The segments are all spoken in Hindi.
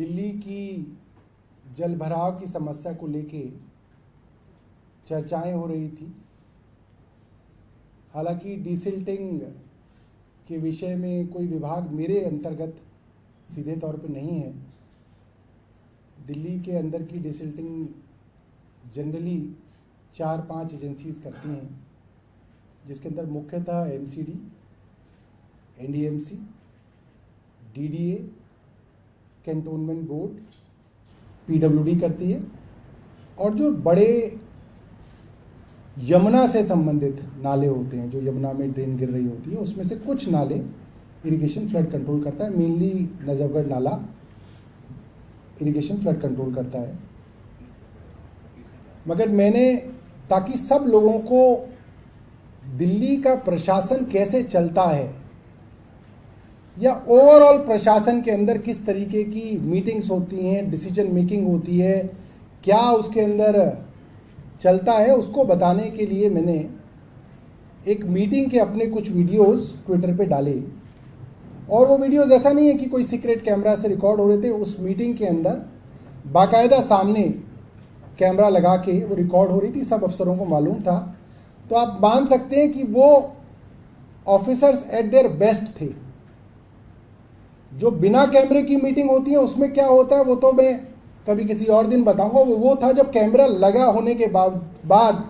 दिल्ली की जल भराव की समस्या को लेके चर्चाएं हो रही थी। हालांकि डिसिल्टिंग के विषय में कोई विभाग मेरे अंतर्गत सीधे तौर पे नहीं है। दिल्ली के अंदर की डिसिल्टिंग जनरली 4-5 एजेंसीज करती हैं, जिसके अंदर मुख्यतः MCD, NDMC, DDA, cantonment board, PWD करती है। और जो बड़े यमुना से संबंधित नाले होते हैं, जो यमुना में ड्रेन गिर रही होती है, उसमें से कुछ नाले इरिगेशन फ्लड कंट्रोल करता है। मेनली नजफगढ़ नाला इरिगेशन फ्लड कंट्रोल करता है। मगर मैंने, ताकि सब लोगों को दिल्ली का प्रशासन कैसे चलता है या ओवरऑल प्रशासन के अंदर किस तरीके की मीटिंग्स होती हैं, डिसीजन मेकिंग होती है, क्या उसके अंदर चलता है, उसको बताने के लिए मैंने एक मीटिंग के अपने कुछ वीडियोस ट्विटर पे डाले। और वो वीडियोस ऐसा नहीं है कि कोई सीक्रेट कैमरा से रिकॉर्ड हो रहे थे। उस मीटिंग के अंदर बाकायदा सामने कैमरा लगा के वो रिकॉर्ड हो रही थी, सब अफसरों को मालूम था। तो आप मान सकते हैं कि वो ऑफिसर्स एट देयर बेस्ट थे। जो बिना कैमरे की मीटिंग होती है उसमें क्या होता है वो तो मैं कभी किसी और दिन बताऊंगा। वो था जब कैमरा लगा होने के बाद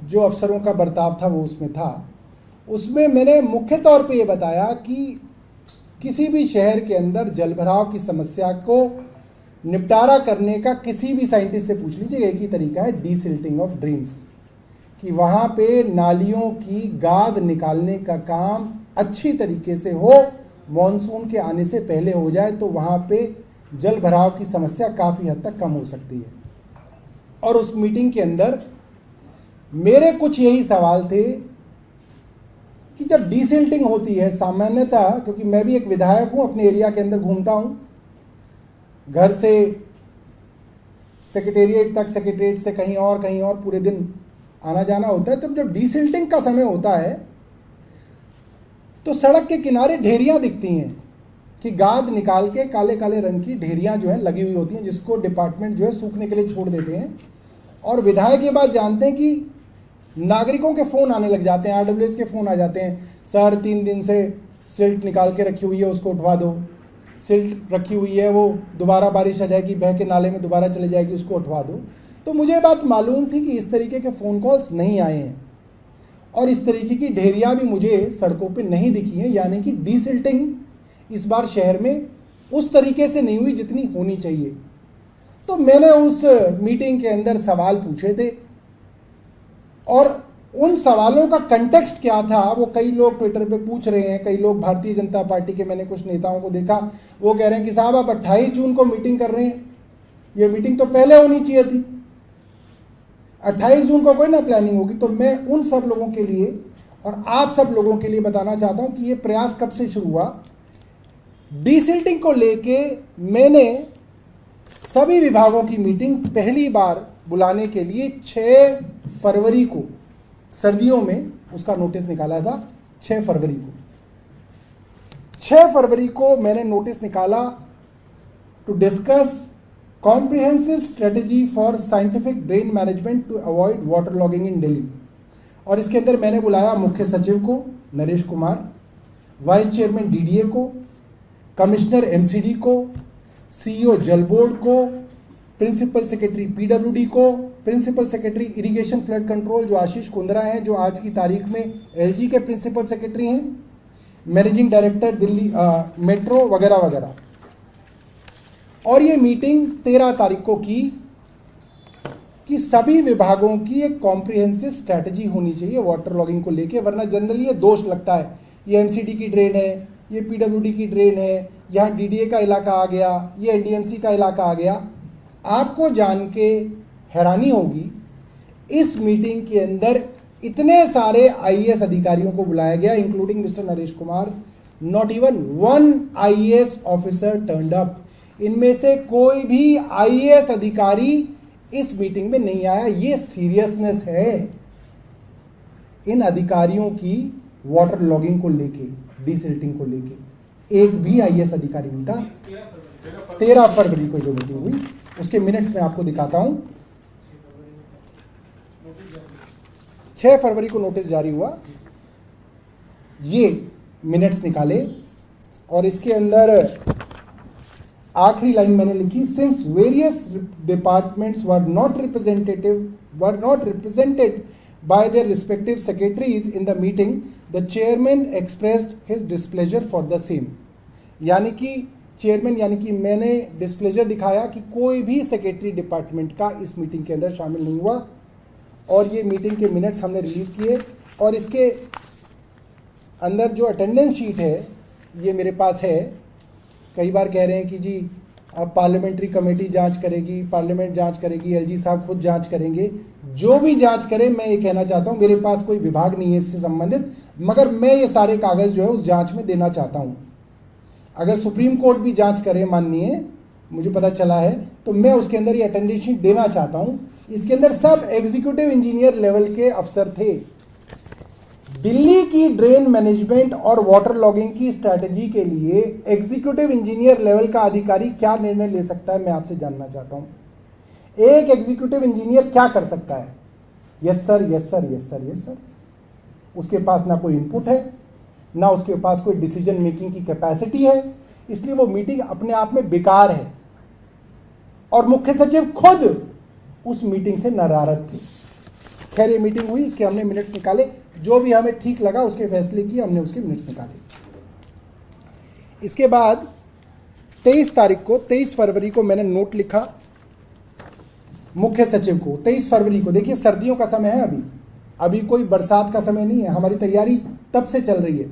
जो अफसरों का बर्ताव था वो उसमें था। उसमें मैंने मुख्य तौर पे ये बताया कि किसी भी शहर के अंदर जलभराव की समस्या को निपटारा करने का किसी भी साइंटिस्ट से पूछ लीजिए, एक ही तरीका है, डीसिल्टिंग ऑफ ड्रेन्स, कि वहाँ पे नालियों की गाद निकालने का काम अच्छी तरीके से हो, मॉनसून के आने से पहले हो जाए, तो वहाँ पे जल भराव की समस्या काफ़ी हद तक कम हो सकती है। और उस मीटिंग के अंदर मेरे कुछ यही सवाल थे कि जब डीसिल्टिंग होती है सामान्यतः, क्योंकि मैं भी एक विधायक हूँ, अपने एरिया के अंदर घूमता हूँ, घर से सेक्रेटेरिएट तक, सेक्रेटेरिएट से कहीं और पूरे दिन आना जाना होता है। जब डीसिल्टिंग का समय होता है तो सड़क के किनारे ढेरियां दिखती हैं कि गाद निकाल के काले काले रंग की ढेरियां जो है लगी हुई होती हैं, जिसको डिपार्टमेंट जो है सूखने के लिए छोड़ देते हैं। और विधायक ये बात जानते हैं कि नागरिकों के फ़ोन आने लग जाते हैं, आरडब्ल्यूएस के फ़ोन आ जाते हैं, सर 3 दिन से सिल्ट निकाल के रखी हुई है, उसको उठवा दो, सिल्ट रखी हुई है वो दोबारा बारिश आ जाएगी, बह के नाले में दोबारा चले जाएगी, उसको उठवा दो। तो मुझे बात मालूम थी कि इस तरीके के फ़ोन कॉल्स नहीं आए हैं और इस तरीके की ढेरियाँ भी मुझे सड़कों पे नहीं दिखी हैं। यानी कि डीसिल्टिंग इस बार शहर में उस तरीके से नहीं हुई जितनी होनी चाहिए। तो मैंने उस मीटिंग के अंदर सवाल पूछे थे और उन सवालों का कंटेक्स्ट क्या था वो कई लोग ट्विटर पे पूछ रहे हैं। कई लोग भारतीय जनता पार्टी के, मैंने कुछ नेताओं को देखा, वो कह रहे हैं कि साहब आप 28 जून को मीटिंग कर रहे हैं, ये मीटिंग तो पहले होनी चाहिए थी, 28 जून को कोई ना प्लानिंग होगी। तो मैं उन सब लोगों के लिए और आप सब लोगों के लिए बताना चाहता हूं कि ये प्रयास कब से शुरू हुआ। डीसिल्टिंग को लेके मैंने सभी विभागों की मीटिंग पहली बार बुलाने के लिए 6 फरवरी को, सर्दियों में उसका नोटिस निकाला था। 6 फरवरी को मैंने नोटिस निकाला to discuss comprehensive strategy for scientific drain management to avoid water logging in Delhi. और इसके अंदर मैंने बुलाया मुख्य सचिव को Naresh Kumar, vice chairman DDA को, कमिश्नर एमसीडी को, सीईओ जल बोर्ड को, प्रिंसिपल सेक्रेटरी पीडब्ल्यूडी को, principal secretary irrigation flood control जो आशीष कुंद्रा हैं, जो आज की तारीख में एलजी के प्रिंसिपल सेक्रेटरी हैं, मैनेजिंग डायरेक्टर दिल्ली मेट्रो वगैरह वगैरह। और ये मीटिंग 13 तारीख को की कि सभी विभागों की एक कॉम्प्रिहेंसिव स्ट्रैटेजी होनी चाहिए वाटर लॉगिंग को लेके, वरना जनरली ये दोष लगता है, ये एमसीडी की ड्रेन है, ये पीडब्ल्यूडी की ड्रेन है, यहाँ डीडीए का इलाका आ गया, ये एनडीएमसी का इलाका आ गया। आपको जान के हैरानी होगी, इस मीटिंग के अंदर इतने सारे आईएएस अधिकारियों को बुलाया गया, including mister Naresh Kumar, not even 1 IAS officer turned up. इनमें से कोई भी आईएएस अधिकारी इस मीटिंग में नहीं आया। ये सीरियसनेस है इन अधिकारियों की वाटर लॉगिंग को लेके, डीसिल्टिंग को लेके। एक भी आईएएस अधिकारी नहीं था। 13 फरवरी को जो मीटिंग हुई उसके मिनट्स में आपको दिखाता हूं। 6 फरवरी को नोटिस जारी हुआ, ये मिनट्स निकाले और इसके अंदर आखिरी लाइन मैंने लिखी, since various departments were not represented by their respective secretaries in the meeting, the chairman expressed his displeasure for the same. यानी कि चेयरमैन यानी कि मैंने डिस्प्लेजर दिखाया कि कोई भी सेक्रेटरी डिपार्टमेंट का इस मीटिंग के अंदर शामिल नहीं हुआ और ये मीटिंग के मिनट्स हमने रिलीज किए और इसके अंदर जो अटेंडेंस शीट है ये मेरे पास है। कई बार कह रहे हैं कि जी अब पार्लियामेंट्री कमेटी जांच करेगी, पार्लियामेंट जांच करेगी, एलजी साहब खुद जांच करेंगे, जो भी जांच करे, मैं ये कहना चाहता हूँ मेरे पास कोई विभाग नहीं है इससे संबंधित, मगर मैं ये सारे कागज जो है उस जांच में देना चाहता हूँ। अगर सुप्रीम कोर्ट भी जांच करे, माननीय मुझे पता चला है, तो मैं उसके अंदर ये अटेंडेंस शीट देना चाहता हूँ। इसके अंदर सब एग्जीक्यूटिव इंजीनियर लेवल के अफसर थे। दिल्ली की ड्रेन मैनेजमेंट और वाटर लॉगिंग की स्ट्रैटेजी के लिए एग्जीक्यूटिव इंजीनियर लेवल का अधिकारी क्या निर्णय ले सकता है, मैं आपसे जानना चाहता हूं। एक एग्जीक्यूटिव इंजीनियर क्या कर सकता है? Yes sir, yes sir, yes sir, yes sir. उसके पास ना कोई इनपुट है, ना उसके पास कोई डिसीजन मेकिंग की कैपेसिटी है, इसलिए वो मीटिंग अपने आप में बेकार है। और मुख्य सचिव खुद उस मीटिंग से नाराज थे। खैर ये मीटिंग हुई, इसके हमने मिनट्स निकाले, जो भी हमें ठीक लगा उसके फैसले किए, हमने उसके मिनट्स निकाले। इसके बाद 23 फरवरी को मैंने नोट लिखा मुख्य सचिव को। 23 फरवरी को, देखिए सर्दियों का समय है, अभी कोई बरसात का समय नहीं है, हमारी तैयारी तब से चल रही है।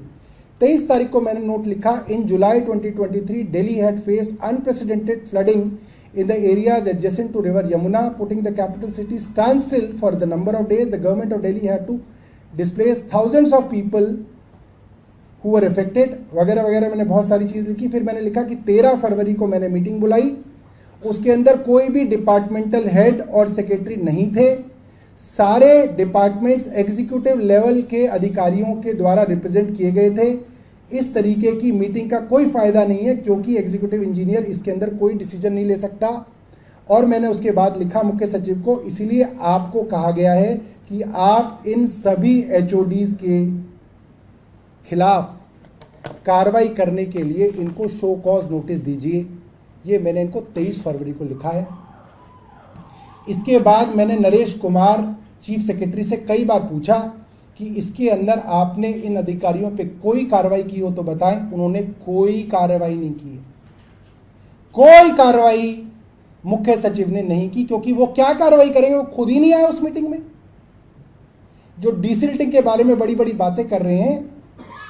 23 तारीख को मैंने नोट लिखा, इन जुलाई 2023 Delhi had faced unprecedented flooding in the areas adjacent to river Yamuna, putting the capital city standstill for the number of days. The government of Delhi had to displace thousands of people who were affected, वगैरह वगैरह। मैंने बहुत सारी चीज़ लिखी। फिर मैंने लिखा कि 13 फरवरी को मैंने मीटिंग बुलाई, उसके अंदर कोई भी डिपार्टमेंटल हेड और सेक्रेटरी नहीं थे, सारे डिपार्टमेंट्स एग्जीक्यूटिव लेवल के अधिकारियों के द्वारा रिप्रेजेंट किए गए थे। इस तरीके की मीटिंग का कोई फायदा नहीं है क्योंकि एग्जीक्यूटिव इंजीनियर इसके अंदर कोई डिसीजन नहीं ले सकता। और मैंने उसके बाद लिखा मुख्य सचिव को, इसीलिए आपको कहा गया है कि आप इन सभी एचओडीज के खिलाफ कार्रवाई करने के लिए इनको शो कॉज नोटिस दीजिए। ये मैंने इनको 23 फरवरी को लिखा है। इसके बाद मैंने नरेश कुमार चीफ सेक्रेटरी से कई बार पूछा कि इसके अंदर आपने इन अधिकारियों पे कोई कार्रवाई की हो तो बताएं। उन्होंने कोई कार्रवाई नहीं की, कोई कार्रवाई मुख्य सचिव ने नहीं की, क्योंकि वो क्या कार्रवाई करेंगे, वो खुद ही नहीं आए उस मीटिंग में। जो डीसिल्टिंग के बारे में बड़ी बड़ी बातें कर रहे हैं,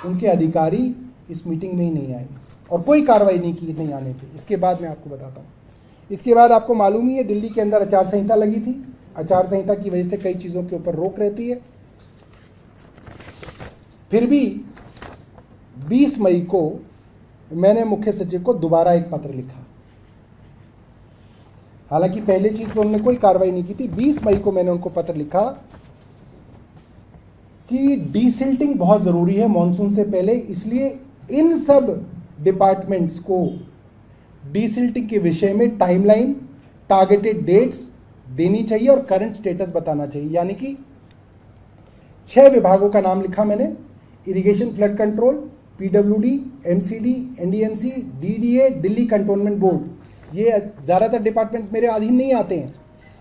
उनके अधिकारी इस मीटिंग में ही नहीं आए और कोई कार्रवाई नहीं की नहीं आने पे। इसके बाद मैं आपको बताता हूँ। इसके बाद आपको मालूम ही है दिल्ली के अंदर आचार संहिता लगी थी। आचार संहिता की वजह से कई चीज़ों के ऊपर रोक रहती है। फिर भी 20 मई को मैंने मुख्य सचिव को दोबारा एक पत्र लिखा। हालांकि पहले चीज पर उन्होंने कोई कार्रवाई नहीं की थी। 20 मई को मैंने उनको पत्र लिखा कि डीसिल्टिंग बहुत जरूरी है मॉनसून से पहले, इसलिए इन सब डिपार्टमेंट्स को डीसिल्टिंग के विषय में टाइमलाइन, टारगेटेड डेट्स देनी चाहिए और करंट स्टेटस बताना चाहिए। यानी कि 6 विभागों का नाम लिखा मैंने, irrigation flood control, PWD, MCD, NDMC, DDA, Delhi cantonment board. ये ज़्यादातर डिपार्टमेंट्स मेरे अधीन नहीं आते हैं,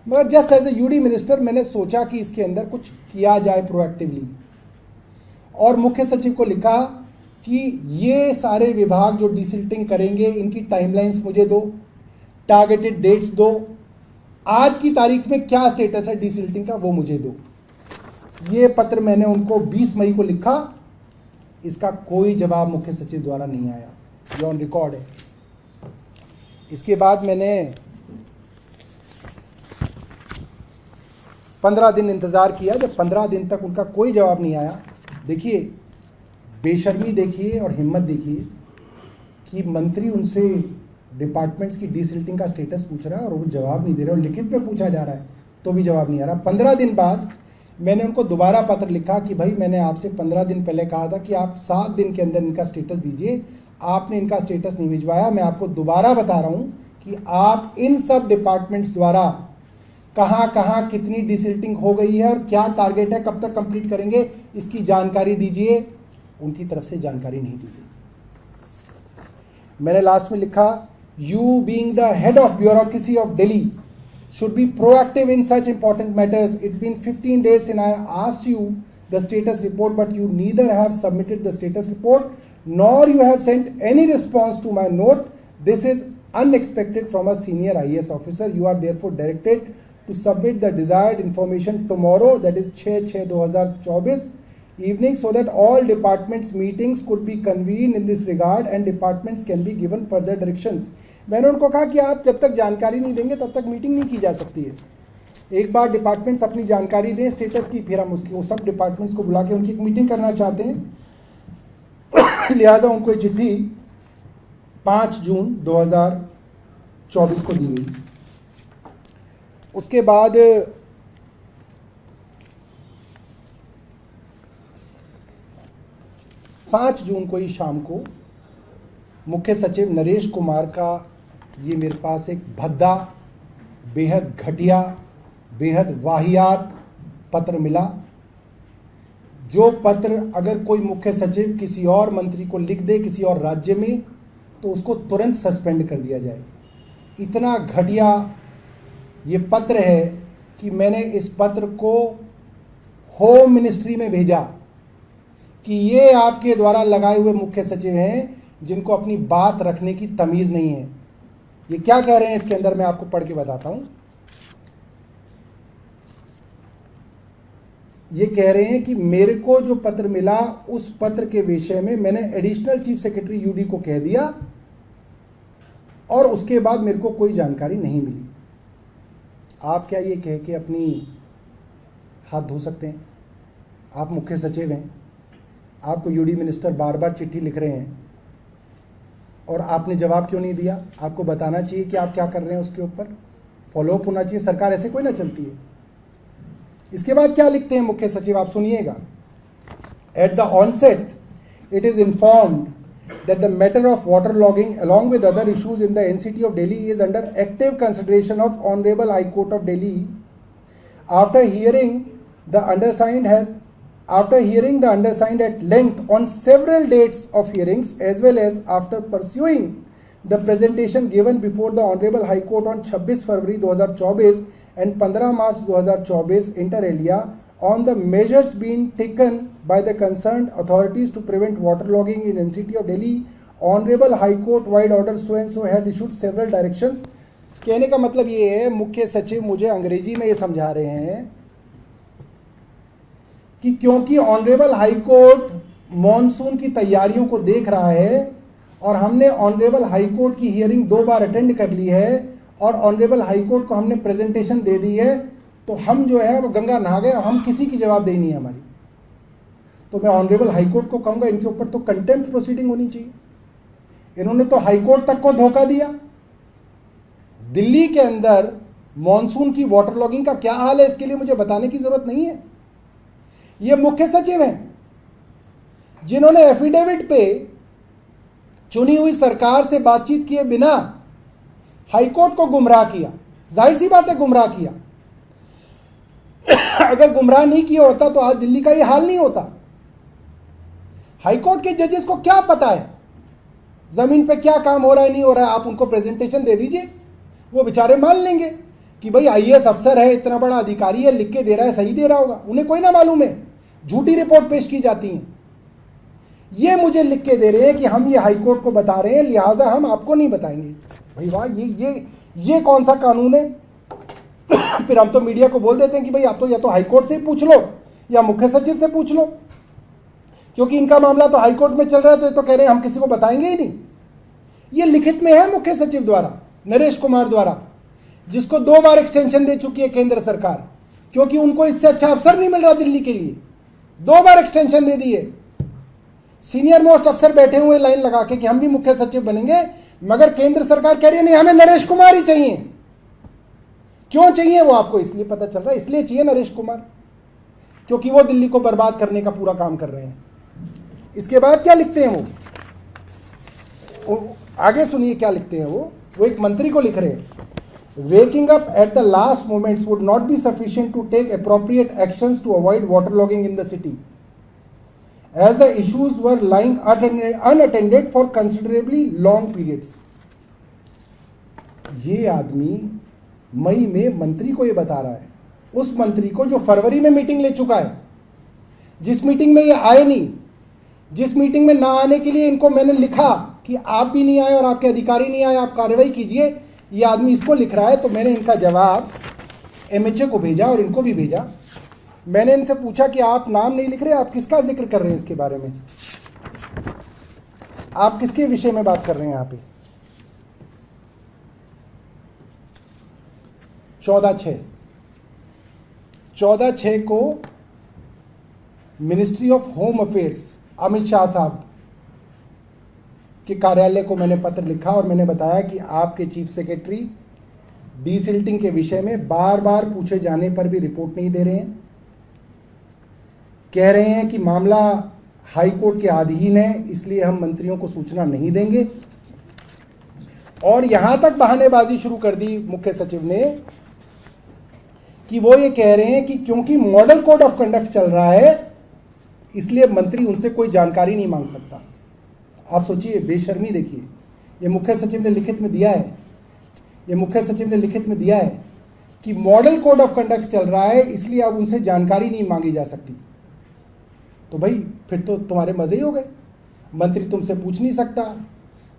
मगर just as a UD minister मैंने सोचा कि इसके अंदर कुछ किया जाए प्रोएक्टिवली। और मुख्य सचिव को लिखा कि ये सारे विभाग जो डीसिल्टिंग करेंगे इनकी टाइमलाइंस मुझे दो, टारगेटेड डेट्स दो, आज की तारीख में क्या स्टेटस है डीसिल्टिंग का वो मुझे दो। ये पत्र मैंने उनको 20 मई को लिखा। इसका कोई जवाब मुख्य सचिव द्वारा नहीं आया, ये ऑन रिकॉर्ड है। इसके बाद मैंने 15 दिन इंतजार किया। जब 15 दिन तक उनका कोई जवाब नहीं आया, देखिए बेशर्मी देखिए और हिम्मत देखिए कि मंत्री उनसे डिपार्टमेंट्स की डीसिल्टिंग का स्टेटस पूछ रहा है और वो जवाब नहीं दे रहा, और लिखित में पूछा जा रहा है तो भी जवाब नहीं आ रहा। 15 दिन बाद मैंने उनको दोबारा पत्र लिखा कि भाई मैंने आपसे 15 दिन पहले कहा था कि आप 7 दिन के अंदर इनका स्टेटस दीजिए, आपने इनका स्टेटस नहीं भिजवाया। मैं आपको दोबारा बता रहा हूं कि आप इन सब डिपार्टमेंट्स द्वारा कहां कहां कितनी डिसिल्टिंग हो गई है और क्या टारगेट है, कब तक कंप्लीट करेंगे, इसकी जानकारी दीजिए। उनकी तरफ से जानकारी नहीं दी गई। मैंने लास्ट में लिखा, you being the head of bureaucracy of Delhi should be proactive in such important matters. It's been 15 days since I asked you the status report, but you neither have submitted the status report nor you have sent any response to my note. This is unexpected from a senior IAS officer. You are therefore directed to submit the desired information tomorrow, that is 6/6/2024 evening, so that all departments meetings could be convened in this regard and departments can be given further directions. मैंने उनको कहा कि आप जब तक जानकारी नहीं देंगे तब तक मीटिंग नहीं की जा सकती है। एक बार डिपार्टमेंट्स अपनी जानकारी दें स्टेटस की, फिर हम उसकी सब डिपार्टमेंट्स को बुला के उनकी एक मीटिंग करना चाहते हैं। लिहाजा उनको एक चिट्ठी 5 जून 2024 को दी गई। उसके बाद 5 जून को ही शाम को मुख्य सचिव नरेश कुमार का ये मेरे पास एक भद्दा, बेहद घटिया, बेहद वाहियात पत्र मिला। जो पत्र अगर कोई मुख्य सचिव किसी और मंत्री को लिख दे किसी और राज्य में तो उसको तुरंत सस्पेंड कर दिया जाए। इतना घटिया ये पत्र है कि मैंने इस पत्र को होम मिनिस्ट्री में भेजा कि ये आपके द्वारा लगाए हुए मुख्य सचिव हैं जिनको अपनी बात रखने की तमीज नहीं है। ये क्या कह रहे हैं इसके अंदर मैं आपको पढ़ के बताता हूं। ये कह रहे हैं कि मेरे को जो पत्र मिला उस पत्र के विषय में मैंने एडिशनल चीफ सेक्रेटरी यूडी को कह दिया और उसके बाद मेरे को कोई जानकारी नहीं मिली। आप क्या ये कह के अपनी हाथ धो सकते हैं? आप मुख्य सचिव हैं, आपको यूडी मिनिस्टर बार बार चिट्ठी लिख रहे हैं और आपने जवाब क्यों नहीं दिया? आपको बताना चाहिए कि आप क्या कर रहे हैं, उसके ऊपर फॉलोअप होना चाहिए। सरकार ऐसे कोई ना चलती है। इसके बाद क्या लिखते हैं मुख्य सचिव, आप सुनिएगा। At the onset it is informed that the matter of water logging along with other issues in the NCT of Delhi is under active consideration of Honorable High Court of Delhi. After hearing the undersigned at length on several dates of hearings as well as after pursuing the presentation given before the Honorable High Court on 26 February 2024 and 15 March 2024 inter alia on the measures being taken by the concerned authorities to prevent waterlogging in NCT of Delhi, Honorable High Court wide order so and so had issued several directions. कहने का मतलब ये है, मुख्य सचिव मुझे अंग्रेजी में ये समझा रहे हैं कि क्योंकि ऑनरेबल हाई कोर्ट मॉनसून की तैयारियों को देख रहा है और हमने ऑनरेबल हाई कोर्ट की हियरिंग 2 बार अटेंड कर ली है और ऑनरेबल हाई कोर्ट को हमने प्रेजेंटेशन दे दी है, तो हम जो है वो गंगा नहा गए, हम किसी की जवाबदेही नहीं है हमारी। तो मैं ऑनरेबल हाई कोर्ट को कहूंगा इनके ऊपर तो कंटेम्प्ट प्रोसीडिंग होनी चाहिए। इन्होंने तो हाई कोर्ट तक को धोखा दिया। दिल्ली के अंदर मॉनसून की वाटर लॉगिंग का क्या हाल है इसके लिए मुझे बताने की जरूरत नहीं है। ये मुख्य सचिव हैं जिन्होंने एफिडेविट पे चुनी हुई सरकार से बातचीत किए बिना हाईकोर्ट को गुमराह किया। जाहिर सी बात है गुमराह किया। अगर गुमराह नहीं किया होता तो आज दिल्ली का ये हाल नहीं होता। हाईकोर्ट के जजेस को क्या पता है जमीन पे क्या काम हो रहा है नहीं हो रहा है? आप उनको प्रेजेंटेशन दे दीजिए, वो बेचारे मान लेंगे कि भाई आईएएस अफसर है, इतना बड़ा अधिकारी है, लिख के दे रहा है, सही दे रहा होगा। उन्हें कोई ना मालूम है, झूठी रिपोर्ट पेश की जाती है। ये मुझे लिख के दे रहे हैं कि हम ये हाईकोर्ट को बता रहे हैं, लिहाजा हम आपको नहीं बताएंगे। भाई वाह, ये कौन सा कानून है? फिर हम तो मीडिया को बोल देते हैं कि भाई आप तो या तो हाईकोर्ट से पूछ लो या मुख्य सचिव से पूछ लो, क्योंकि इनका मामला तो हाईकोर्ट में चल रहा है, तो ये तो कह रहे हैं हम किसी को बताएंगे ही नहीं। ये लिखित में है मुख्य सचिव द्वारा, नरेश कुमार द्वारा, जिसको 2 बार एक्सटेंशन दे चुकी है केंद्र सरकार, क्योंकि उनको इससे अच्छा अफसर नहीं मिल रहा दिल्ली के लिए। 2 बार एक्सटेंशन दे दी है। सीनियर मोस्ट अफसर बैठे हुए लाइन लगा के कि हम भी मुख्य सचिव बनेंगे, मगर केंद्र सरकार कह रही है नहीं, हमें नरेश कुमार ही चाहिए। क्यों चाहिए वो आपको इसलिए पता चल रहा है, इसलिए चाहिए नरेश कुमार क्योंकि वो दिल्ली को बर्बाद करने का पूरा काम कर रहे हैं। इसके बाद क्या लिखते हैं वो, आगे सुनिए क्या लिखते हैं वो एक मंत्री को लिख रहे हैं, waking up at the last moments would not be sufficient to take appropriate actions to avoid waterlogging in the city, as the issues were lying unattended for considerably long periods. ये आदमी मई में मंत्री को ये बता रहा है, उस मंत्री को जो फरवरी में मीटिंग ले चुका है, जिस मीटिंग में ये आए नहीं, जिस मीटिंग में ना आने के लिए इनको मैंने लिखा कि आप भी नहीं आए और आपके अधिकारी नहीं आए, आप कार्रवाई कीजिए, ये आदमी इसको लिख रहा है। तो मैंने इनका जवाब एमएचए को भेजा और इनको भी भेजा। मैंने इनसे पूछा कि आप नाम नहीं लिख रहे, आप किसका जिक्र कर रहे हैं इसके बारे में, आप किसके विषय में बात कर रहे हैं यहाँ पे। 14/6 को ministry of home affairs Amit Shah साहब के कार्यालय को मैंने पत्र लिखा और मैंने बताया कि आपके चीफ सेक्रेटरी डीसिल्टिंग के विषय में बार बार पूछे जाने पर भी रिपोर्ट नहीं दे रहे हैं, कह रहे हैं कि मामला हाई कोर्ट के अधीन है, इसलिए हम मंत्रियों को सूचना नहीं देंगे। और यहां तक बहानेबाजी शुरू कर दी मुख्य सचिव ने कि वो ये कह रहे हैं कि क्योंकि मॉडल कोड ऑफ कंडक्ट चल रहा है इसलिए मंत्री उनसे कोई जानकारी नहीं मांग सकता। आप सोचिए, बेशर्मी देखिए, ये मुख्य सचिव ने लिखित में दिया है, ये मुख्य सचिव ने लिखित में दिया है कि मॉडल कोड ऑफ कंडक्ट चल रहा है इसलिए अब उनसे जानकारी नहीं मांगी जा सकती। तो भाई फिर तो तुम्हारे मजे ही हो गए, मंत्री तुमसे पूछ नहीं सकता,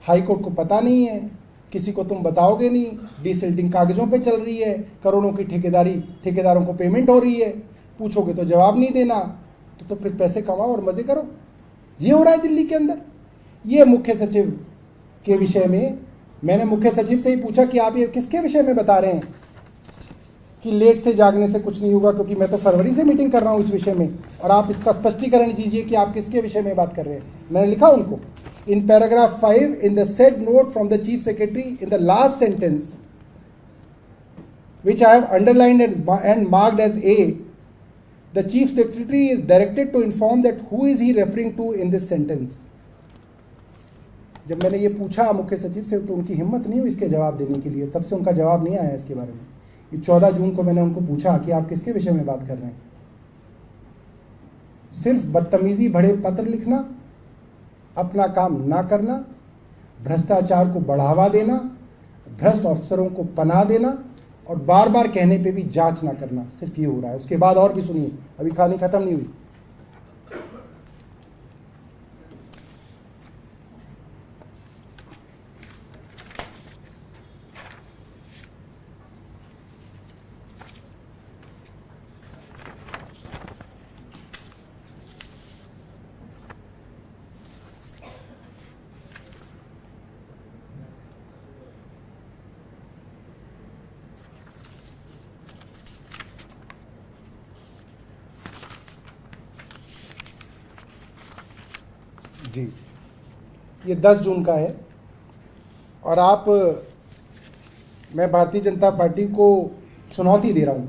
हाई कोर्ट को पता नहीं है, किसी को तुम बताओगे नहीं, डीसिल्टिंग कागजों पे चल रही है, करोड़ों की ठेकेदारों को पेमेंट हो रही है, पूछोगे तो जवाब नहीं देना, तो फिर पैसे कमाओ और मजे करो। ये हो रहा है दिल्ली के अंदर। ये मुख्य सचिव के विषय में मैंने मुख्य सचिव से ही पूछा कि आप ये किसके विषय में बता रहे हैं कि लेट से जागने से कुछ नहीं होगा, क्योंकि मैं तो फरवरी से मीटिंग कर रहा हूँ इस विषय में, और आप इसका स्पष्टीकरण दीजिए कि आप किसके विषय में बात कर रहे हैं। मैंने लिखा उनको, in paragraph 5 in the said note from the chief secretary in the last sentence which I have underlined and marked as A, the chief secretary is directed to inform that who is he referring to in this sentence. जब मैंने ये पूछा मुख्य सचिव से तो उनकी हिम्मत नहीं हुई इसके जवाब देने के लिए, तब से उनका जवाब नहीं आया इसके बारे में। ये 14 जून को मैंने उनको पूछा कि आप किसके विषय में बात कर रहे हैं। सिर्फ बदतमीजी भरे पत्र लिखना, अपना काम ना करना, भ्रष्टाचार को बढ़ावा देना, भ्रष्ट अफसरों को पनाह देना और बार बार कहने पे भी जांच ना करना, सिर्फ ये हो रहा है। उसके बाद और भी सुनिए, अभी कहानी खत्म नहीं हुई। जी, ये 10 जून का है और मैं भारतीय जनता पार्टी को चुनौती दे रहा हूँ।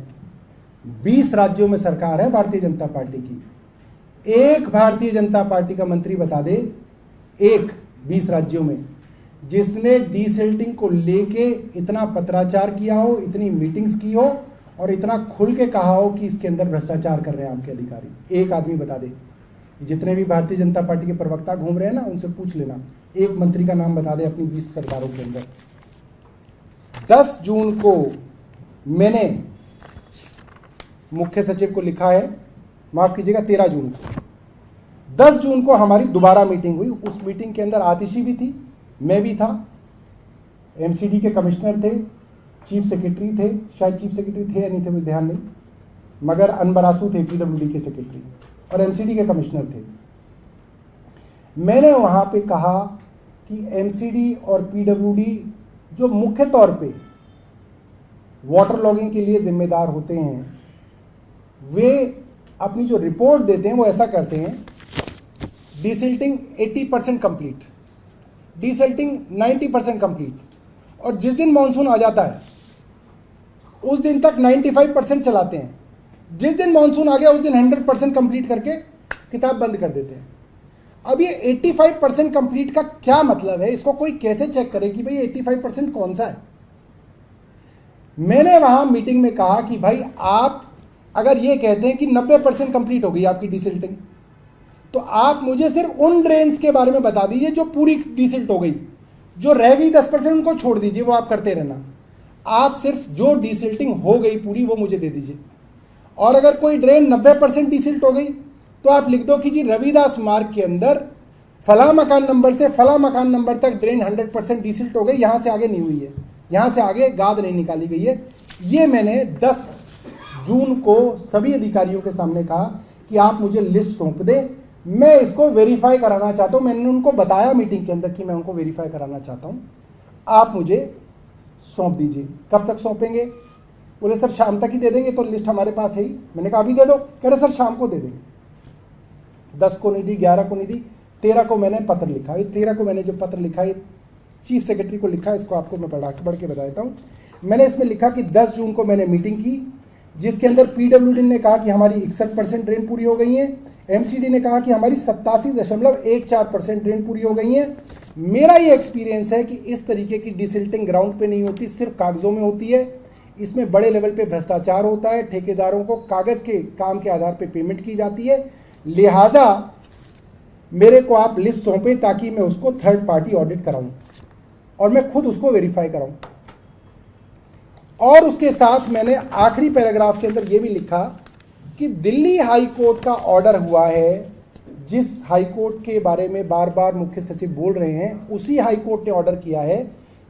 20 राज्यों में सरकार है भारतीय जनता पार्टी की, एक भारतीय जनता पार्टी का मंत्री बता दे, एक 20 राज्यों में जिसने डीसिल्टिंग को लेके इतना पत्राचार किया हो, इतनी मीटिंग्स की हो और इतना खुल के कहा हो कि इसके अंदर भ्रष्टाचार कर रहे हैं आपके अधिकारी। एक आदमी बता दे। जितने भी भारतीय जनता पार्टी के प्रवक्ता घूम रहे हैं ना, उनसे पूछ लेना, एक मंत्री का नाम बता दे अपनी 20 सरकारों के अंदर। 10 जून को मैंने मुख्य सचिव को लिखा है, माफ कीजिएगा 13 जून को। 10 जून को हमारी दोबारा मीटिंग हुई। उस मीटिंग के अंदर आतिशी भी थी, मैं भी था, एमसीडी के कमिश्नर थे, चीफ सेक्रेटरी थे, शायद चीफ सेक्रेटरी थे या नहीं थे मुझे ध्यान नहीं, मगर अनबरासू थे पीडब्ल्यूडी के सेक्रेटरी और एमसीडी के कमिश्नर थे। मैंने वहां पे कहा कि एमसीडी और पीडब्ल्यूडी जो मुख्य तौर पे वाटर लॉगिंग के लिए जिम्मेदार होते हैं, वे अपनी जो रिपोर्ट देते हैं वो ऐसा करते हैं, डीसिल्टिंग 80% कंप्लीट, डीसिल्टिंग 90% कंप्लीट, और जिस दिन मानसून आ जाता है उस दिन तक 95% चलाते हैं। जिस दिन मानसून आ गया उस दिन 100% कंप्लीट करके किताब बंद कर देते हैं। अब ये 85% कंप्लीट का क्या मतलब है? इसको कोई कैसे चेक करे कि भाई 85% कौन सा है? मैंने वहां मीटिंग में कहा कि भाई आप अगर ये कहते हैं कि 90% कंप्लीट हो गई आपकी डिसिल्टिंग, तो आप मुझे सिर्फ उन ड्रेन्स के बारे में बता दीजिए जो पूरी डिसिल्ट हो गई, जो रह गई 10% उनको छोड़ दीजिए, वो आप करते रहना। आप सिर्फ जो डिसिल्टिंग हो गई पूरी वो मुझे दे दीजिए। और अगर कोई ड्रेन 90% डिसिल्ट हो गई तो आप लिख दो कि जी रविदास मार्ग के अंदर फला मकान नंबर से फला मकान नंबर तक ड्रेन 100% डिसिल्ट हो गई, यहां से आगे नहीं हुई है, यहां से आगे गाद नहीं निकाली गई है। ये मैंने 10 जून को सभी अधिकारियों के सामने कहा कि आप मुझे लिस्ट सौंप दें, मैं इसको वेरीफाई कराना चाहता हूं। मैंने उनको बताया मीटिंग के अंदर कि मैं उनको वेरीफाई कराना चाहता हूं, आप मुझे सौंप दीजिए। कब तक सौंपेंगे? बोले सर शाम तक ही दे देंगे, तो लिस्ट हमारे पास है ही। मैंने कहा अभी दे दो। कह रहे सर शाम को दे देंगे। 10 को नहीं दी, 11 को नहीं दी, 13 को मैंने पत्र लिखा। 13 को मैंने जो पत्र लिखा है चीफ सेक्रेटरी को लिखा, इसको आपको मैं पढ़ के बताता हूँ। मैंने इसमें लिखा कि 10 जून को मैंने मीटिंग की, जिसके अंदर पीडब्ल्यूडी ने कहा कि हमारी 61% ड्रेन पूरी हो गई है, एमसीडी ने कहा कि हमारी 87.14% ड्रेन पूरी हो गई है। मेरा ये एक्सपीरियंस है कि इस तरीके की डिसिल्टिंग ग्राउंड पे नहीं होती, सिर्फ कागजों में होती है। इसमें बड़े लेवल पे भ्रष्टाचार होता है, ठेकेदारों को कागज के काम के आधार पे पेमेंट की जाती है। लिहाजा मेरे को आप लिस्ट सौंपे ताकि मैं उसको थर्ड पार्टी ऑडिट कराऊं और मैं खुद उसको वेरीफाई कराऊं। और उसके साथ मैंने आखिरी पैराग्राफ के अंदर यह भी लिखा कि दिल्ली हाई कोर्ट का ऑर्डर हुआ है, जिस हाई कोर्ट के बारे में बार बार मुख्य सचिव बोल रहे हैं, उसी हाई कोर्ट ने ऑर्डर किया है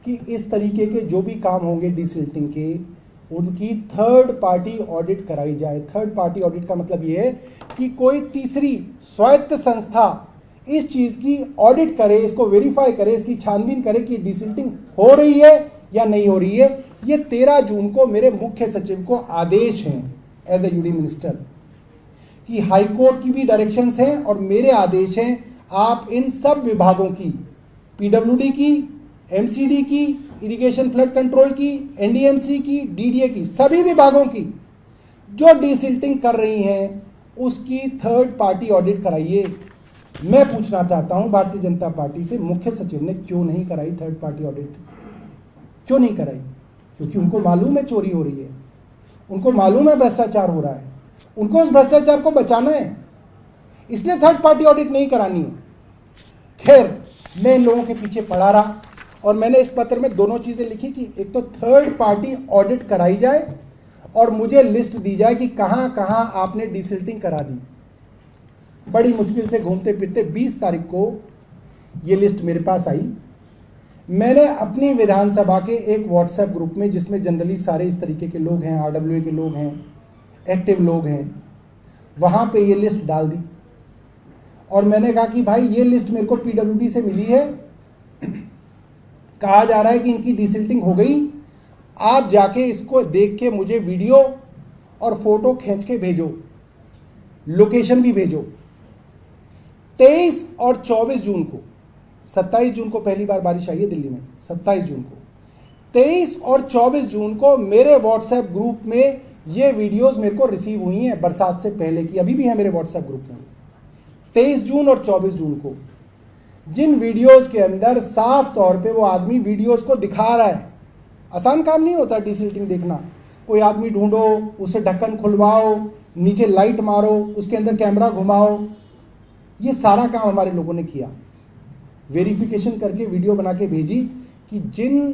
कि इस तरीके के जो भी काम होंगे डिसिल्टिंग के, उनकी थर्ड पार्टी ऑडिट कराई जाए। थर्ड पार्टी ऑडिट का मतलब यह है कि कोई तीसरी स्वायत्त संस्था इस चीज की ऑडिट करे, इसको वेरीफाई करे, इसकी छानबीन करे कि डिसिल्टिंग हो रही है या नहीं हो रही है। ये 13 जून को मेरे मुख्य सचिव को आदेश हैं एज ए यूडी मिनिस्टर, कि हाईकोर्ट की भी डायरेक्शंस हैं और मेरे आदेश हैं, आप इन सब विभागों की, पीडब्ल्यूडी की, एमसीडी की, इरिगेशन फ्लड कंट्रोल की, एनडीएमसी की, डीडीए की, सभी विभागों की जो डिसिल्टिंग कर रही हैं उसकी थर्ड पार्टी ऑडिट कराइए। मैं पूछना चाहता हूं भारतीय जनता पार्टी से, मुख्य सचिव ने क्यों नहीं कराई थर्ड पार्टी ऑडिट? क्यों नहीं कराई? क्योंकि उनको मालूम है चोरी हो रही है, उनको मालूम है भ्रष्टाचार हो रहा है, उनको उस भ्रष्टाचार को बचाना है, इसलिए थर्ड पार्टी ऑडिट नहीं करानी है। खैर, मैं इन लोगों के पीछे पड़ा रहा और मैंने इस पत्र में दोनों चीजें लिखी कि एक तो थर्ड पार्टी ऑडिट कराई जाए और मुझे लिस्ट दी जाए कि कहां कहां आपने डिसिल्टिंग करा दी। बड़ी मुश्किल से घूमते फिरते 20 तारीख को ये लिस्ट मेरे पास आई। मैंने अपनी विधानसभा के एक व्हाट्सएप ग्रुप में, जिसमें जनरली सारे इस तरीके के लोग हैं, आरडब्ल्यूए के लोग हैं, एक्टिव लोग हैं, वहां पे ये लिस्ट डाल दी और मैंने कहा कि भाई ये लिस्ट मेरे को पीडब्ल्यूडी से मिली है, कहा जा रहा है कि इनकी डिसिल्टिंग हो गई, आप जाके इसको देख के मुझे वीडियो और फोटो खींच के भेजो, लोकेशन भी भेजो। 23 और 24 जून को, 27 जून को पहली बार बारिश आई है दिल्ली में, 27 जून को, 23 और 24 जून को मेरे व्हाट्सएप ग्रुप में ये वीडियोस मेरे को रिसीव हुई हैं, बरसात से पहले की, अभी भी है मेरे व्हाट्सएप ग्रुप में। 23 जून और 24 जून को, जिन वीडियोस के अंदर साफ तौर पे वो आदमी वीडियोस को दिखा रहा है। आसान काम नहीं होता डिसिल्टिंग देखना, कोई आदमी ढूंढो, उसे ढक्कन खुलवाओ, नीचे लाइट मारो, उसके अंदर कैमरा घुमाओ, ये सारा काम हमारे लोगों ने किया। वेरिफिकेशन करके वीडियो बना के भेजी कि जिन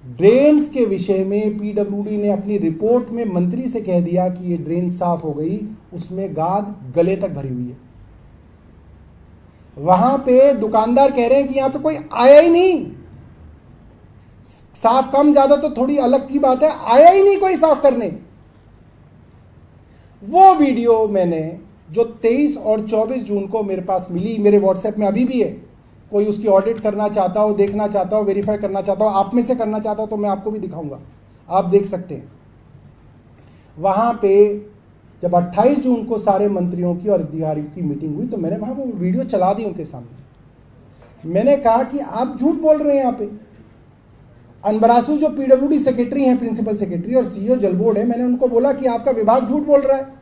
ड्रेन्स के विषय में पीडब्ल्यूडी ने अपनी रिपोर्ट में मंत्री से कह दिया कि ये ड्रेन साफ हो गई, उसमें गाद गले तक भरी हुई है। वहां पे दुकानदार कह रहे हैं कि यहां तो कोई आया ही नहीं, साफ कम ज्यादा तो थोड़ी अलग की बात है, आया ही नहीं कोई साफ करने। वो वीडियो मैंने जो 23 और 24 जून को मेरे पास मिली, मेरे व्हाट्सएप में अभी भी है, कोई उसकी ऑडिट करना चाहता हो, देखना चाहता हो, वेरीफाई करना चाहता हो, आप में से करना चाहता हो तो मैं आपको भी दिखाऊंगा, आप देख सकते हैं। वहां पे जब 28 जून को सारे मंत्रियों की और अधिकारियों की मीटिंग हुई तो मैंने वहां वो वीडियो चला दी उनके सामने। मैंने कहा कि आप झूठ बोल रहे हैं। यहाँ पे अनबरासू जो पीडब्ल्यूडी सेक्रेटरी हैं, प्रिंसिपल सेक्रेटरी और सीईओ जल बोर्ड है, मैंने उनको बोला कि आपका विभाग झूठ बोल रहा है,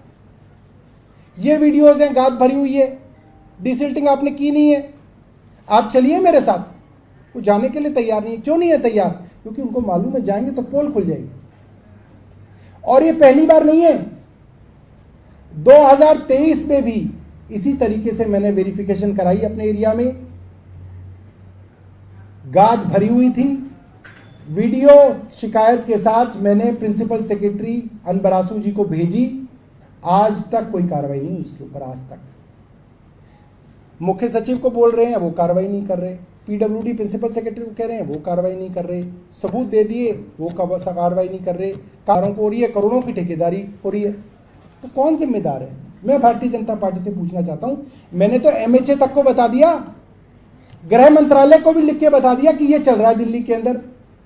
ये वीडियोज हैं, गाद भरी हुई है, डिसिल्टिंग आपने की नहीं है, आप चलिए मेरे साथ। वो जाने के लिए तैयार नहीं है। क्यों नहीं है तैयार? क्योंकि उनको मालूम है जाएंगे तो पोल खुल जाएगी। और ये पहली बार नहीं है, 2023 में भी इसी तरीके से मैंने वेरिफिकेशन कराई अपने एरिया में, गाद भरी हुई थी, वीडियो शिकायत के साथ मैंने प्रिंसिपल सेक्रेटरी अनबरासू जी को भेजी। आज तक कोई कार्रवाई नहीं उसके ऊपर, आज तक। मुख्य सचिव को बोल रहे हैं, वो कार्रवाई नहीं कर रहे। पीडब्ल्यूडी प्रिंसिपल सेक्रेटरी को कह रहे हैं, वो कार्रवाई नहीं कर रहे। सबूत दे दिए, वो कार्रवाई नहीं कर रहे। कारों को हो रही है, करोड़ों की ठेकेदारी हो रही है, तो कौन जिम्मेदार है? मैं भारतीय जनता पार्टी से पूछना चाहता हूं। मैंने तो एमएचए तक को बता दिया, गृह मंत्रालय को भी लिख के बता दिया कि ये चल रहा है दिल्ली के अंदर,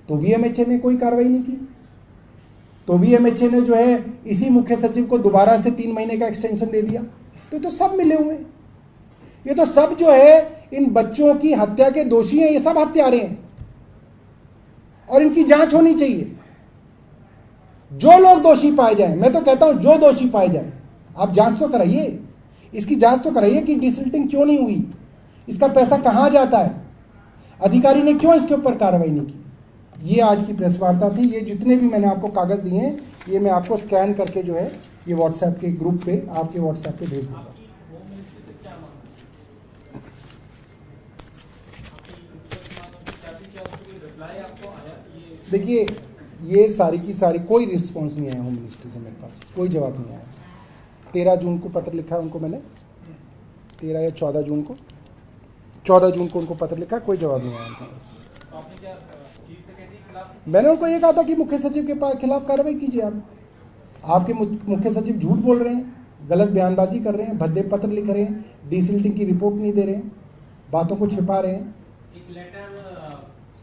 तो भी एमएचए ने कोई कार्रवाई नहीं की। तो भी एमएचए ने जो है इसी मुख्य सचिव को दोबारा से 3 महीने का एक्सटेंशन दे दिया। तो सब मिले हुए हैं। ये तो सब जो है इन बच्चों की हत्या के दोषी हैं, ये सब हत्यारे हैं और इनकी जांच होनी चाहिए। जो लोग दोषी पाए जाएं, मैं तो कहता हूं जो दोषी पाए जाएं, आप जांच तो कराइए, इसकी जांच तो कराइए कि डिसिल्टिंग क्यों नहीं हुई, इसका पैसा कहां जाता है, अधिकारी ने क्यों इसके ऊपर कार्रवाई नहीं की। ये आज की प्रेस वार्ता थी। ये जितने भी मैंने आपको कागज दिए हैं, ये मैं आपको स्कैन करके जो है ये व्हाट्सएप के ग्रुप पे, आपके व्हाट्सएप पे भेज दूंगा। देखिए, ये सारी की सारी कोई रिस्पॉन्स नहीं आया होम मिनिस्ट्री से, मेरे पास कोई जवाब नहीं आया। 13 जून को पत्र लिखा है उनको मैंने, 13 या 14 जून को, 14 जून को उनको पत्र लिखा, कोई जवाब नहीं आया उनकी तरफ से। मैंने उनको ये कहा था कि मुख्य सचिव के खिलाफ कार्रवाई कीजिए। आपके मुख्य सचिव झूठ बोल रहे हैं, गलत बयानबाजी कर रहे हैं, भद्दे पत्र लिख रहे हैं, डिसिल्टिंग की रिपोर्ट नहीं दे रहे हैं, बातों को छिपा रहे हैं। एक लेटर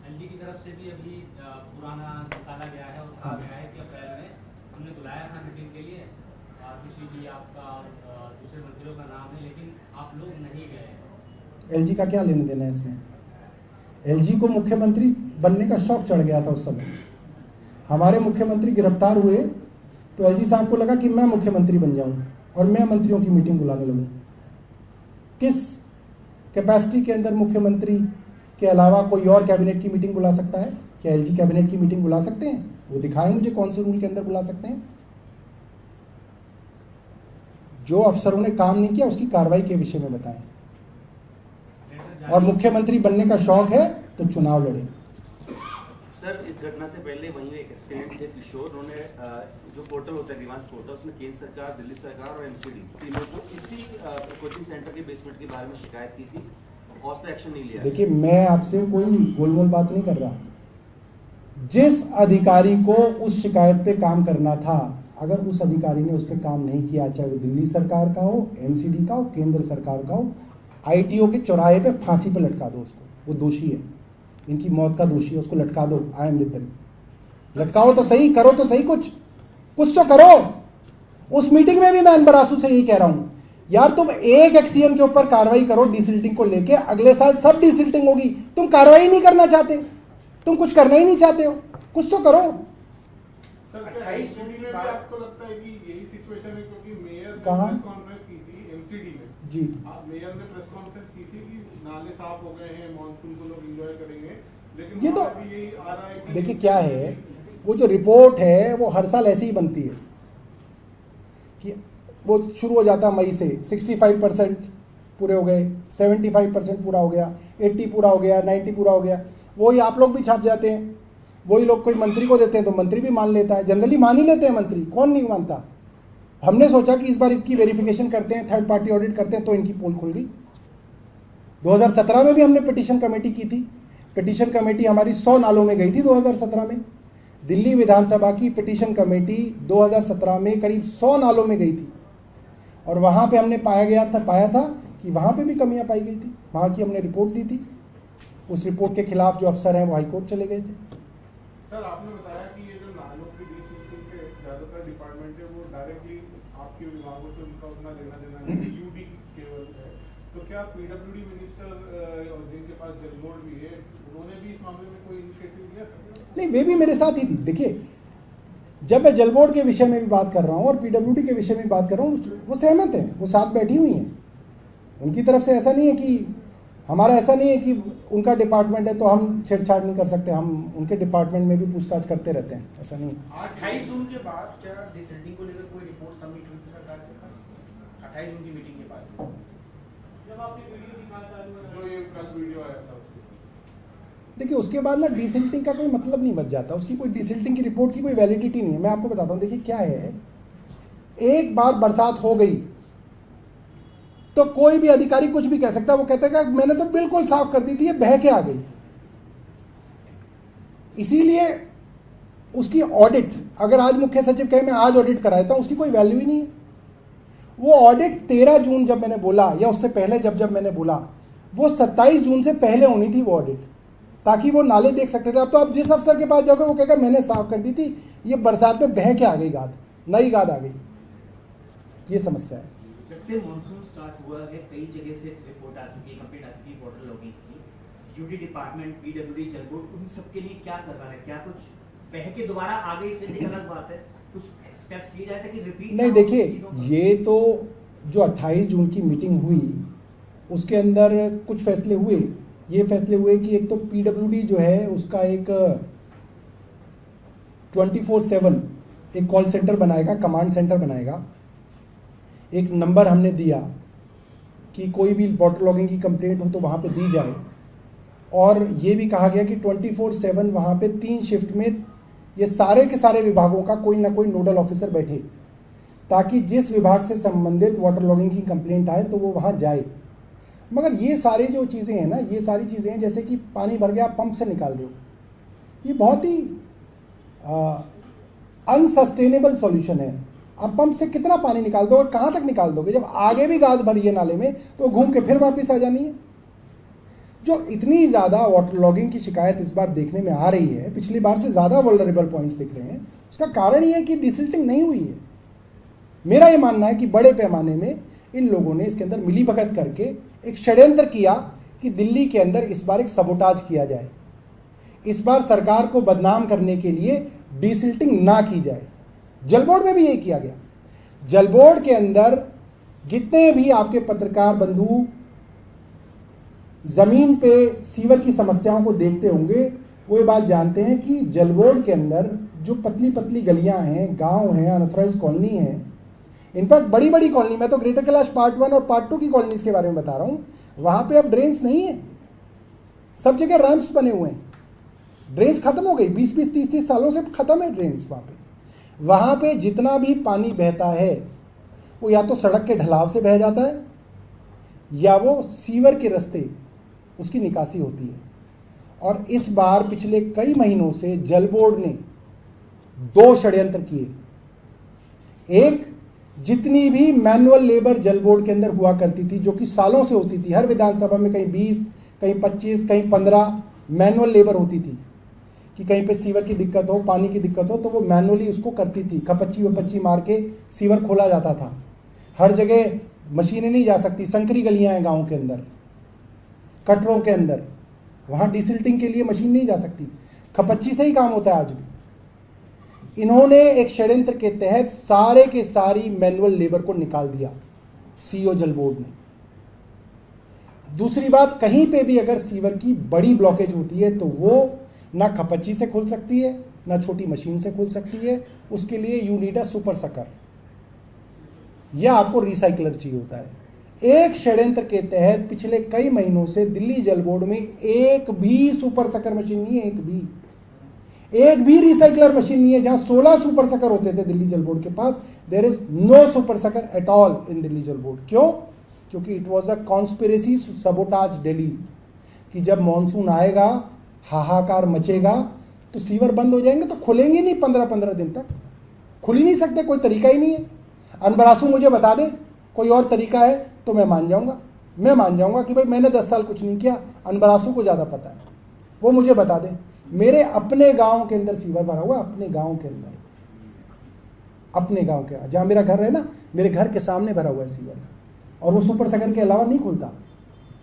एलजी की तरफ से भी अभी पुराना निकाला गया है और कहा गया है कि अप्रैल में हमने बुलाया था मीटिंग के लिए, किसी भी आपका और दूसरे मंत्रियों का नाम है, लेकिन आप लोग नहीं गए। एलजी का क्या लेने देना है इसमें? एलजी को मुख्यमंत्री बनने का शौक चढ़ गया था उस समय। हमारे मुख्यमंत्री गिरफ्तार हुए तो एलजी साहब को लगा कि मैं मुख्यमंत्री बन जाऊं और मैं मंत्रियों की मीटिंग बुलाने लगूं। किस कैपेसिटी के अंदर मुख्यमंत्री के अलावा कोई और कैबिनेट की मीटिंग बुला सकता है? क्या एलजी कैबिनेट की मीटिंग बुला सकते हैं? वो दिखाएं मुझे कौन से रूल के अंदर बुला सकते हैं। जो अफसरों ने काम नहीं किया उसकी कार्रवाई के विषय में बताएं। और मुख्यमंत्री बनने का शौक है तो चुनाव लड़े। सर, इस घटना से पहले वहीं एक एस्पिरेंट थे किशोर, उन्होंने जो पोर्टल होता है निवास पोर्टल, उसमें केंद्र सरकार, दिल्ली सरकार और एमसीडी तीनों को इसी कोचिंग सेंटर के बेसमेंट के बारे में शिकायत की थी और उस पर एक्शन नहीं लिया। देखिए, मैं आपसे कोई गोलमोल बात नहीं कर रहा। जिस अधिकारी को उस शिकायत पे काम करना था, अगर उस अधिकारी ने उस पर काम नहीं किया, चाहे वो दिल्ली सरकार का हो, एमसीडी का हो, केंद्र सरकार का हो, आईटीओ के चौराहे पे फांसी पे लटका दो उसको, वो दोषी है, इनकी मौत का दोषी है, उसको लटका दो। I am with them. लटकाओ तो सही, करो तो सही, कुछ तो करो। उस मीटिंग में भी मैं अनबरासू से यही कह रहा हूं, यार तुम एक एक्सीएन के ऊपर कार्रवाई करो डिसिल्टिंग को लेके, अगले साल सब डिसिल्टिंग होगी। तुम कार्रवाई नहीं करना चाहते, तुम कुछ करना ही नहीं चाहते हो, कुछ तो करो। सर, क्या एमसीडी में भी आपको लगता है कि यही सिचुएशन है? क्योंकि मेयर ने कहाँ? प्रेस कॉन्फ्रेंस की थी एमसीडी में जी, मेयर ने प्रेस कॉन्फ्रेंस की थी कि नाले साफ हो गए हैं, मॉनसून को लोग एंजॉय करेंगे, लेकिन ये तो यही आ रहा है कि देखिए क्या है, वो जो रिपोर्ट है वो हर साल ऐसी ही बनती है कि वो शुरू हो जाता है मई से, 65% पूरे हो गए, 75% पूरा हो गया, 80 पूरा हो गया, 90 पूरा हो गया। वही आप लोग भी छाप जाते हैं, वही लोग कोई मंत्री को देते हैं तो मंत्री भी मान लेता है। जनरली मान ही लेते हैं मंत्री, कौन नहीं मानता। हमने सोचा कि इस बार इसकी वेरिफिकेशन करते हैं, थर्ड पार्टी ऑडिट करते हैं, तो इनकी पोल खुल गई। 2017 में भी हमने पिटीशन कमेटी की थी। पिटीशन कमेटी हमारी 100 नालों में गई थी 2017 में। दिल्ली विधानसभा की पिटीशन कमेटी 2017 में करीब 100 नालों में गई थी और वहाँ पे हमने पाया था कि वहाँ पे भी कमियाँ पाई गई थी। वहाँ की हमने रिपोर्ट दी थी, उस रिपोर्ट के खिलाफ जो अफसर हैं वो हाईकोर्ट चले गए थे। सर, आपने बताया कि ये जो नालों की डिसिल्टिंग के ज़्यादातर डिपार्टमेंट है वो डायरेक्टली आपके विभागों से उनका उतना लेना देना नहीं, यूडी केवल है। तो क्या पीडब्ल्यूडी मिनिस्टर जिनके पास जल बोर्ड भी है, उन्होंने भी इस मामले में कोई इनिशिएटिव लिया था? नहीं, वे भी मेरे साथ ही थी। देखिए, जब मैं जल बोर्ड के विषय में भी बात कर रहा हूँ और पीडब्ल्यूडी के विषय में बात कर रहा हूँ, वो सहमत हैं, वो साथ बैठी हुई हैं, उनकी तरफ से ऐसा नहीं है कि हमारा ऐसा नहीं है कि उनका डिपार्टमेंट है तो हम छेड़छाड़ नहीं कर सकते, हम उनके डिपार्टमेंट में भी पूछताछ करते रहते हैं, ऐसा नहीं। 28 जून के बाद क्या डिसेंडिंग को लेकर कोई रिपोर्ट सबमिट हुई थी सरकार के पास? 28 जून की मीटिंग के बाद जब आपने वीडियो दिखाया था जो ये कल वीडियो आया था उसके देखिए उसके बाद ना डिसिल्टिंग का कोई मतलब नहीं बच जाता, उसकी कोई डिसिल्टिंग की रिपोर्ट की कोई वैलिडिटी नहीं है। मैं आपको बताता हूँ, देखिए क्या है, एक बार बरसात हो गई तो कोई भी अधिकारी कुछ भी कह सकता है, वो कहता है कि मैंने तो बिल्कुल साफ कर दी थी, ये बह के आ गई। इसीलिए उसकी ऑडिट, अगर आज मुख्य सचिव कहे मैं आज ऑडिट कराता हूं, उसकी कोई वैल्यू ही नहीं है। वो ऑडिट 13 जून जब मैंने बोला, या उससे पहले जब मैंने बोला, वो 27 जून से पहले होनी थी वो ऑडिट, ताकि वो नाले देख सकते थे। अब तो आप जिस अफसर के पास जाओगे वो कहेगा मैंने साफ कर दी थी, ये बरसात में बह के आ गई गाद, नई गाद आ गई। ये समस्या है। जब से मॉनसून स्टार्ट हुआ है कई जगह से रिपोर्ट आ चुकी है, कंप्लेंट आ चुकी है वाटर लॉगिंग की। यूटी डिपार्टमेंट, पीडब्ल्यूडी, जल बोर्ड उन सबके लिए क्या कर रहा है? क्या कुछ बह के दोबारा आ गई से अलग बात है, कुछ स्टेप्स लिए जाए ताकि रिपीट नहीं। देखिए ये तो जो 28 जून की मीटिंग हुई उसके अंदर कुछ फैसले हुए। ये फैसले हुए कि एक तो पीडब्ल्यूडी जो है उसका एक 24/7 एक कॉल सेंटर बनाएगा, कमांड सेंटर बनाएगा। एक नंबर हमने दिया कि कोई भी वाटर लॉगिंग की कंप्लेंट हो तो वहाँ पे दी जाए, और ये भी कहा गया कि 24/7 वहाँ पे 3 शिफ्ट में ये सारे के सारे विभागों का कोई ना कोई नोडल ऑफिसर बैठे, ताकि जिस विभाग से संबंधित वाटर लॉगिंग की कंप्लेंट आए तो वो वहाँ जाए। मगर ये सारी जो चीज़ें हैं ना, ये सारी चीज़ें हैं जैसे कि पानी भर गया आप पंप से निकाल रहे हो, ये बहुत ही अनसस्टेनेबल सॉल्यूशन है। आप पंप से कितना पानी निकाल दो और कहाँ तक निकाल दोगे? जब आगे भी गाद भरी है नाले में तो घूम के फिर वापस आ जानी है। जो इतनी ज़्यादा वाटर लॉगिंग की शिकायत इस बार देखने में आ रही है, पिछली बार से ज़्यादा वल्नरेबल पॉइंट्स दिख रहे हैं, उसका कारण ये है कि डिसिल्टिंग नहीं हुई है। मेरा ये मानना है कि बड़े पैमाने में इन लोगों ने इसके अंदर मिलीभगत करके एक षड्यंत्र किया कि दिल्ली के अंदर इस बार एक सबोटाज किया जाए, इस बार सरकार को बदनाम करने के लिए डिसिल्टिंग ना की जाए। जल बोर्ड में भी यही किया गया। जल बोर्ड के अंदर जितने भी आपके पत्रकार बंधु जमीन पे सीवर की समस्याओं को देखते होंगे, वो ये बात जानते हैं कि जल बोर्ड के अंदर जो पतली पतली गलियां हैं, गांव हैं, अनऑथराइज्ड कॉलोनी है, इनफैक्ट बड़ी बड़ी कॉलोनी, मैं तो ग्रेटर कैलाश पार्ट 1 और पार्ट 2 की कॉलोनीज के बारे में बता रहा हूं, वहां पे अब ड्रेन्स नहीं है, सब जगह रैंप्स बने हुए हैं। ड्रेन्स खत्म हो गई, 20-20, 30-30 सालों से खत्म है ड्रेन्स। वहां पे जितना भी पानी बहता है वो या तो सड़क के ढलाव से बह जाता है या वो सीवर के रास्ते उसकी निकासी होती है। और इस बार पिछले कई महीनों से जल बोर्ड ने 2 षड्यंत्र किए। एक, जितनी भी मैनुअल लेबर जल बोर्ड के अंदर हुआ करती थी, जो कि सालों से होती थी, हर विधानसभा में कहीं 20, कहीं 25, कहीं 15 मैनुअल लेबर होती थी कि कहीं पे सीवर की दिक्कत हो, पानी की दिक्कत हो तो वो मैनुअली उसको करती थी, खपच्ची वपच्ची मार के सीवर खोला जाता था। हर जगह मशीनें नहीं जा सकती, संकरी गलियां हैं गाँव के अंदर, कटरों के अंदर, वहाँ डिसिल्टिंग के लिए मशीन नहीं जा सकती, खपच्ची से ही काम होता है आज भी। इन्होंने एक षड्यंत्र के तहत सारे के सारी मैनुअल लेबर को निकाल दिया सीओ जल बोर्ड ने। दूसरी बात, कहीं पे भी अगर सीवर की बड़ी ब्लॉकेज होती है तो वो ना खपच्ची से खुल सकती है ना छोटी मशीन से खुल सकती है, उसके लिए you need a super sucker या आपको रिसाइकलर चाहिए होता है। एक षड्यंत्र के तहत पिछले कई महीनों से दिल्ली जल बोर्ड में एक भी सुपर सकर मशीन नहीं है, एक भी रिसाइकलर मशीन नहीं है। जहां 16 सुपर सकर होते थे दिल्ली जल बोर्ड के पास, there is no super sucker at all in Delhi Jal Board. क्यों? क्योंकि it was a conspiracy sabotage Delhi कि जब मॉनसून आएगा, हाहाकार मचेगा तो सीवर बंद हो जाएंगे, तो खुलेंगे नहीं 15-15 दिन तक, खुल ही नहीं सकते, कोई तरीका ही नहीं है। अनबरासू मुझे बता दे कोई और तरीका है तो मैं मान जाऊंगा कि भाई मैंने 10 साल कुछ नहीं किया, अनबरासू को ज़्यादा पता है, वो मुझे बता दे। मेरे अपने गांव के अंदर सीवर भरा हुआ, अपने गांव के अंदर, अपने गांव के जहाँ मेरा घर है ना, मेरे घर के सामने भरा हुआ है सीवर, और वो सुपर सकर के अलावा नहीं खुलता।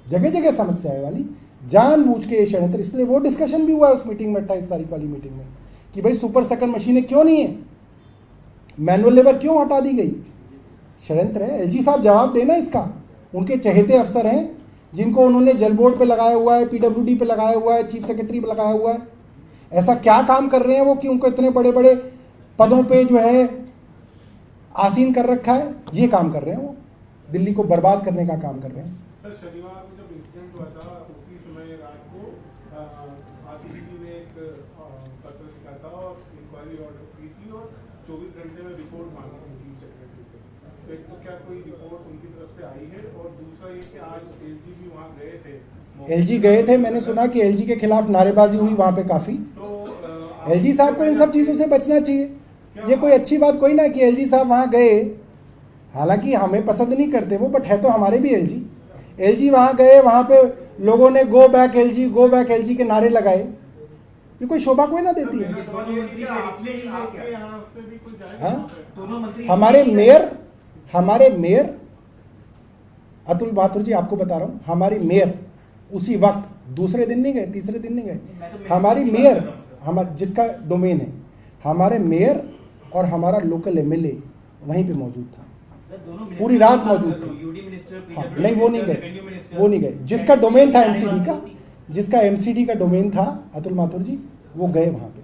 जगह जगह समस्या है वाली, जानबूझ के षड्यंत्र। इसलिए वो डिस्कशन भी हुआ है उस मीटिंग में, 28 तारीख वाली मीटिंग में, कि भाई सुपर सकर मशीनें क्यों नहीं है, मैनुअल लेबर क्यों हटा दी गई। षड्यंत्र है। एलजी साहब जवाब देना इसका, उनके चहेते अफसर हैं जिनको उन्होंने जल बोर्ड पे लगाया हुआ है, पीडब्ल्यूडी पे लगाया हुआ है, चीफ सेक्रेटरी पे लगाया हुआ है। ऐसा क्या काम कर रहे हैं वो कि उनको इतने बड़े बड़े पदों पे जो है आसीन कर रखा है? ये काम कर रहे हैं वो, दिल्ली को बर्बाद करने का काम कर रहे हैं। सर शनिवार को जब इंसिडेंट हुआ था उसी समय रात को आरसीबी ने एक पत्र लिखा था और इंक्वायरी ऑर्डर की थी और 24 घंटे में रिपोर्ट मांगी थी चीफ सेक्रेटरी से। तो एक तो क्या कोई रिपोर्ट उनकी तरफ से आई है, और दूसरा ये कि आज एलजी भी वहाँ गए थे। एलजी गए थे, मैंने सुना कि एलजी के खिलाफ नारेबाजी हुई वहाँ पे काफ़ी। तो एलजी साहब को इन सब चीज़ों से बचना चाहिए। ये कोई अच्छी बात कोई ना कि एलजी साहब वहाँ गए, हालांकि हमें पसंद नहीं करते वो, बट है तो हमारे भी एलजी। एलजी वहाँ गए, वहाँ पे लोगों ने गो बैक एलजी के नारे लगाए। ये कोई शोभा कोई ना देती है। हाँ, दोनों मंत्री हमारे मेयर अतुल माथुर जी, आपको बता रहा हूँ, हमारी मेयर उसी वक्त, दूसरे दिन नहीं गए, तीसरे दिन नहीं गए, हमारी मेयर, हमारे जिसका डोमेन है, हमारे मेयर और हमारा लोकल एमएलए वहीं पे मौजूद था, पूरी रात मौजूद थे। हाँ, नहीं वो नहीं गए, जिसका डोमेन था एमसीडी का, जिसका एमसीडी का डोमेन था अतुल माथुर जी, वो गए वहाँ पे।